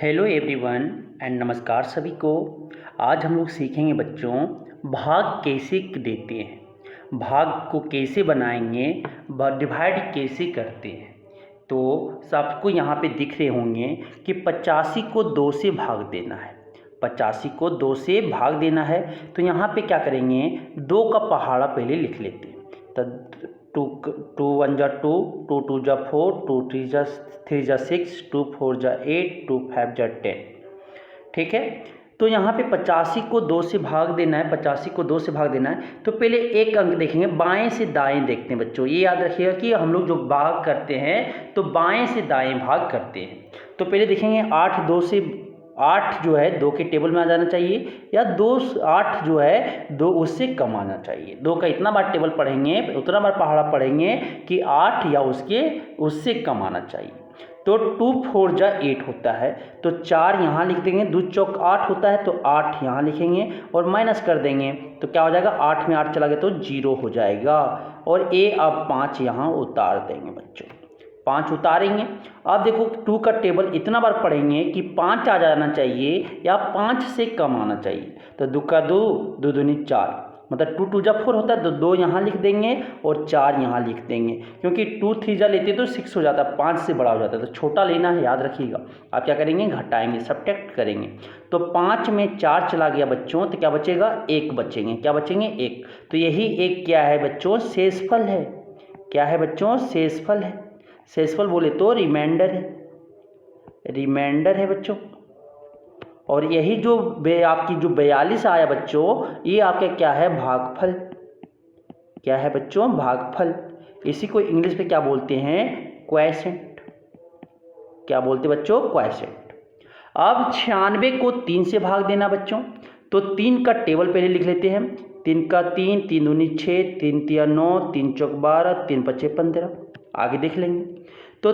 Hello everyone and नमस्कार सभी को। आज हम लोग सीखेंगे बच्चों भाग कैसे देते हैं, भाग को कैसे बनाएंगे, डिवाइड कैसे करते हैं। तो सबको यहाँ पे दिख रहे होंगे कि 85 को 2 से भाग देना है। 85 को 2 से भाग देना है तो यहाँ पे क्या करेंगे, 2 का पहाड़ा पहले लिख लेते हैं। तो 2 1 जा 2, 2 2 जा 4, 2 3 जा 6, 2 4 जा 8, 2 5 जा 10। ठीक है, तो यहाँ पे 85 को 2 से भाग देना है। 85 को 2 से भाग देना है तो पहले एक अंक देखेंगे, बाएं से दाएं देखते हैं बच्चों। ये याद रखिएगा कि हम लोग जो भाग करते हैं तो बाएं से दाएं भाग करते हैं। तो पहले देखेंगे 8 जो है 2 के टेबल में आ जाना चाहिए, या 8 जो है 2 उससे कम आना चाहिए। 2 का इतना बार टेबल पढ़ेंगे, उतना बार पहाड़ा पढ़ेंगे कि 8 या उससे कम आना चाहिए। तो 2 4 जा 8 होता है तो 4 यहाँ लिख देंगे, 2 चौक 8 होता है तो 8 यहाँ लिखेंगे और माइनस कर देंगे तो क्या हो जाएगा, 8 में 8 चला गया तो 0 हो जाएगा। और अब 5 यहाँ उतार देंगे बच्चों, 5 उतारेंगे। अब देखो 2 का टेबल इतना बार पढ़ेंगे कि 5 आ जाना चाहिए या 5 से कम आना चाहिए। तो 2 का 2, 2 दूनी 4, मतलब 2 2 जा 4 होता है तो 2 यहाँ लिख देंगे और 4 यहाँ लिख देंगे, क्योंकि 2 3 जा लेते तो 6 हो जाता है, 5 से बड़ा हो जाता है। तो छोटा लेना है, याद रखिएगा। आप क्या करेंगे, घटाएंगे, सब्ट्रैक्ट करेंगे। तो 5 में 4 चला गया बच्चों तो क्या बचेगा, 1 बचेंगे। क्या बचेंगे, 1। तो यही 1 क्या है बच्चों, शेषफल है। क्या है बच्चों, शेषफल है। शेषफल बोले तो रिमाइंडर है, रिमाइंडर है बच्चों। और यही जो आपकी जो 42 आया बच्चों, ये आपका क्या है, भागफल। क्या है बच्चों, भागफल। इसी को इंग्लिश में क्या बोलते हैं, क्वोशिएंट। क्या बोलते बच्चों, क्वोशिएंट। अब 96 को 3 से भाग देना बच्चों, तो 3 का टेबल पहले लिख लेते हैं। 3 का 3, 3 दूनी 6, 3 तिया 9, 3 चौक 12, 3 पचे 15। आगे देख लेंगे। तो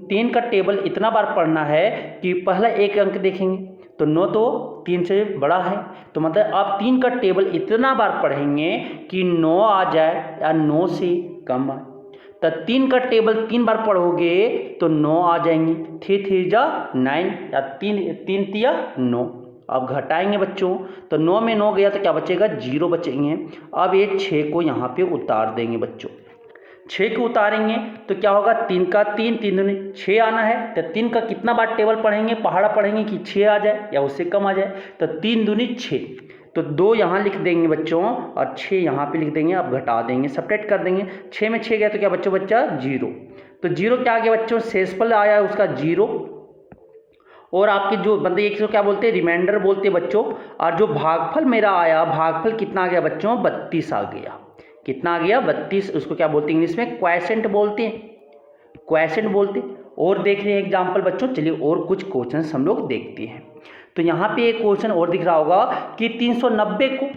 3 का टेबल इतना बार पढ़ना है कि पहला एक अंक देखेंगे तो 9 तो 3 से बड़ा है, तो मतलब आप 3 का टेबल इतना बार पढ़ेंगे कि 9 आ जाए या 9 से कम आए। तो 3 का टेबल 3 बार पढ़ोगे तो 9 आ जाएंगे। 3 3 जा 9 या 3 तिया 9। अब घटाएंगे बच्चों तो 9 में 9 गया तो क्या बचेगा, 0 बचेंगे। अब ये 6 को यहाँ पे उतार देंगे बच्चों। 6 को उतारेंगे तो क्या होगा, 3 का 3, 3 दूनी 6 आना है। तो 3 का कितना बार टेबल पढ़ेंगे, पहाड़ा पढ़ेंगे कि 6 आ जाए या उससे कम आ जाए। तो 3 दूनी 6, तो 2 यहाँ लिख देंगे बच्चों और 6 यहाँ पे लिख देंगे। अब घटा देंगे, सब्ट्रैक्ट कर देंगे। 6 में 6 गया तो क्या बच्चों बच्चा, 0। तो 0 क्या आ गया बच्चों, शेषफल आया है उसका 0। और आपके जो बंदे एक क्या बोलते हैं, रिमाइंडर बोलते हैं बच्चों। और जो भागफल मेरा आया, भागफल कितना आ गया बच्चों, 32 आ गया। कितना आ गया, 32। उसको क्या बोलते हैं इंग्लिश में, क्वोशिएंट बोलते हैं, क्वोशिएंट बोलते हैं। और देख रहे हैं एग्जाम्पल बच्चों, चलिए और कुछ क्वेश्चन हम लोग देखते हैं। तो यहाँ पे एक क्वेश्चन और दिख रहा होगा कि 390 को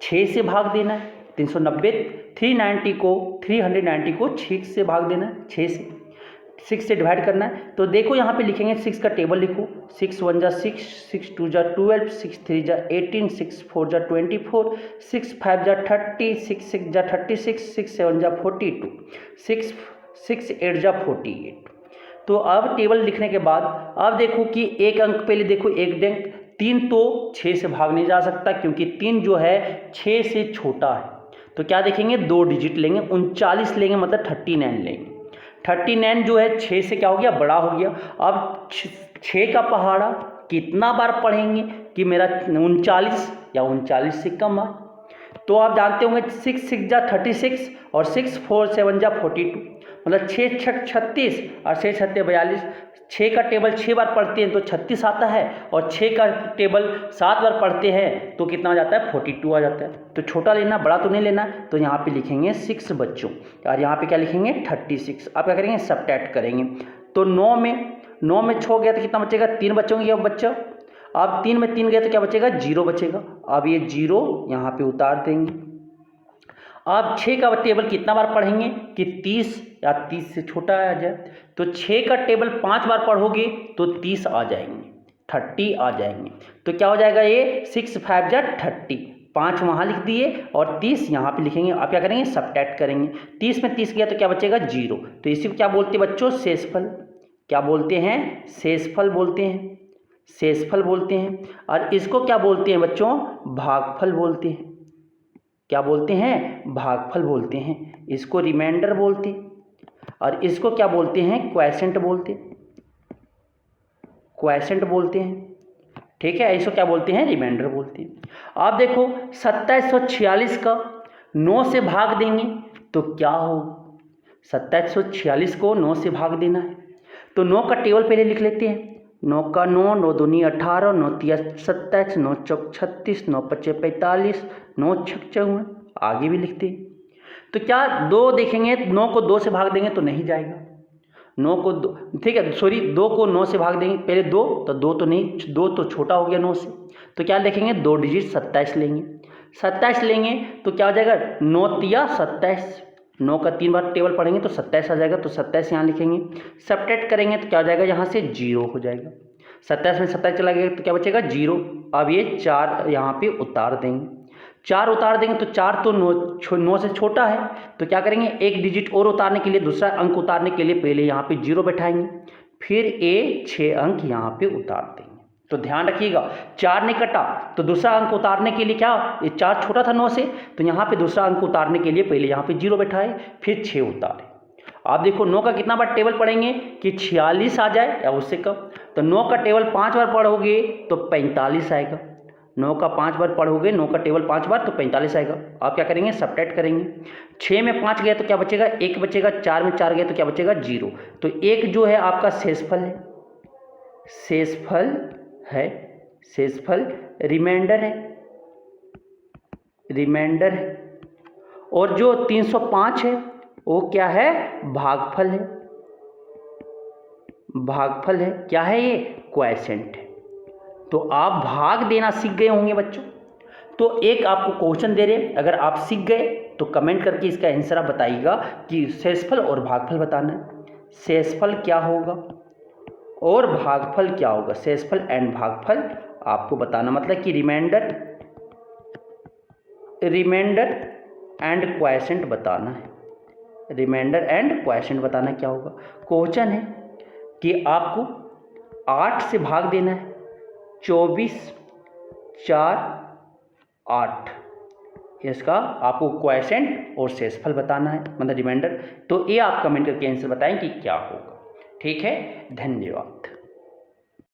6 से भाग देना है। 390 को 6 से भाग देना है, 6 से डिवाइड करना है। तो देखो यहाँ पे लिखेंगे, 6 का टेबल लिखो। 6 1 जा 6, 6 2 जा 12, 6 3 जा 18, 6 4 जा 24, 6 5 जा 30, 6 6 जा 36, 6 7 जा 42, 6 8 जा 48। तो अब टेबल लिखने के बाद अब देखो कि एक अंक पहले देखो, एक अंक 3 तो 6 से भाग नहीं जा सकता, क्योंकि 3 जो है 6 से छोटा है। तो क्या देखेंगे, 2 डिजिट लेंगे, 39 लेंगे, मतलब 39 लेंगे। 39 जो है 6 से क्या हो गया, बड़ा हो गया। अब 6 का पहाड़ा कितना बार पढ़ेंगे कि मेरा 39 या 39 से कम आए। तो आप जानते होंगे 6 6 जा 36 और 6 4 7 जा 42, मतलब 6 6 36 और 6 6 42। 6 का टेबल 6 बार पढ़ते हैं तो 36 आता है, और 6 का टेबल 7 बार पढ़ते हैं तो कितना आ जाता है, 42 आ जाता है। तो छोटा लेना, बड़ा तो नहीं लेना। तो यहाँ पे लिखेंगे 6 बच्चों, और यहाँ पे क्या लिखेंगे, 36। आप क्या करेंगे, सब्ट्रैक्ट करेंगे। तो 9 में 6 गया तो कितना बचेगा, 3 बचेंगे। अब बच्चा अब 3 में 3 गया तो क्या बचेगा, 0 बचेगा। अब ये 0 यहाँ पे उतार देंगे। अब 6 का टेबल कितना बार पढ़ेंगे कि 30 या 30 से छोटा आ जाए। तो 6 का टेबल 5 बार पढ़ोगे तो 30 आ जाएंगे, 30 आ जाएंगे। तो क्या हो जाएगा, ये 6 5 जा 30, 5 वहाँ लिख दिए और 30 यहाँ पे लिखेंगे। आप क्या करेंगे, सब्ट्रैक्ट करेंगे। 30 में 30 गया तो क्या बचेगा, 0। तो इसी को क्या बोलते हैं बच्चों, शेषफल। क्या बोलते हैं, शेषफल बोलते हैं। शेषफल बोलते हैं। और इसको क्या बोलते हैं बच्चों? भागफल बोलते हैं। क्या बोलते हैं? भागफल बोलते हैं। इसको रिमाइंडर बोलते हैं। और इसको क्या बोलते हैं? क्वोशिएंट बोलते हैं। क्वोशिएंट बोलते हैं, ठीक है। इसको क्या बोलते हैं? रिमाइंडर बोलते हैं। आप देखो 2746 का 9 से भाग देंगे तो क्या होगा? 2746 को 9 से भाग देना है तो 9 का टेबल पहले लिख लेते हैं। 9 का 9, 9 दूनी 18, 9 तिया 27, 9 चौक 36, 9 पच्चे 45, 9 छक 54, आगे भी लिखते हैं। तो क्या 2 देखेंगे, 9 को 2 से भाग देंगे तो नहीं जाएगा। 9 को 2, ठीक है, सॉरी 2 को 9 से भाग देंगे, पहले 2 तो 2 तो नहीं, 2 तो छोटा हो गया 9 से, तो क्या लिखेंगे? 2 डिजिट 27 लेंगे। 27 लेंगे तो क्या हो जाएगा? 9 तिया 27, 9 का 3 बार टेबल पढ़ेंगे तो 27 आ जाएगा, तो 27 यहाँ लिखेंगे। सब्ट्रैक्ट करेंगे तो क्या हो जाएगा? यहाँ से 0 हो जाएगा। 27 में 27 चला गया तो क्या बचेगा? 0। अब ये 4 यहाँ पे उतार देंगे। 4 उतार देंगे तो 4 तो 9 से छोटा है, तो क्या करेंगे? एक डिजिट और उतारने के लिए, दूसरा अंक उतारने के लिए पहले यहाँ पे 0 बैठाएंगे, फिर ये 6 अंक यहाँ पे उतार देंगे। तो ध्यान रखिएगा, 4 नहीं कटा तो दूसरा अंक उतारने के लिए क्या, ये 4 छोटा था 9 से, तो यहाँ पे दूसरा अंक उतारने के लिए पहले यहाँ पे 0 बैठाए, फिर 6 उतारे। आप देखो 9 का कितना बार टेबल पढ़ेंगे कि 46 आ जाए या उससे कम। तो 9 का टेबल 5 बार पढ़ोगे तो 45 आएगा। 9 का 5 बार पढ़ोगे, 9 का टेबल 5 बार तो 45 आएगा। आप क्या करेंगे? सब्ट्रैक्ट करेंगे। 6 में 5 गया तो क्या बचेगा? 1 बचेगा। 4 में 4 गया तो क्या बचेगा? 0। तो 1 जो है आपका शेषफल है, शेषफल है, शेषफल रिमाइंडर है, रिमाइंडर है। और जो 305 है वो क्या है? भागफल है, भागफल है। क्या है ये? क्वोशिएंट है। तो आप भाग देना सीख गए होंगे बच्चों। तो एक आपको क्वेश्चन दे रहे हैं, अगर आप सीख गए तो कमेंट करके इसका आंसर आप बताइएगा कि शेषफल और भागफल बताना है। शेषफल क्या होगा और भागफल क्या होगा? शेषफल एंड भागफल आपको बताना, मतलब कि रिमाइंडर, रिमाइंडर एंड क्वोशिएंट बताना है। रिमाइंडर एंड क्वोशिएंट बताना क्या होगा? क्वेश्चन है कि आपको 8 से भाग देना है, 24, 4, 8, इसका आपको क्वोशिएंट और शेषफल बताना है, मतलब रिमाइंडर। तो ये आप कमेंट करके आंसर बताएं कि क्या होगा। ठीक है, धन्यवाद।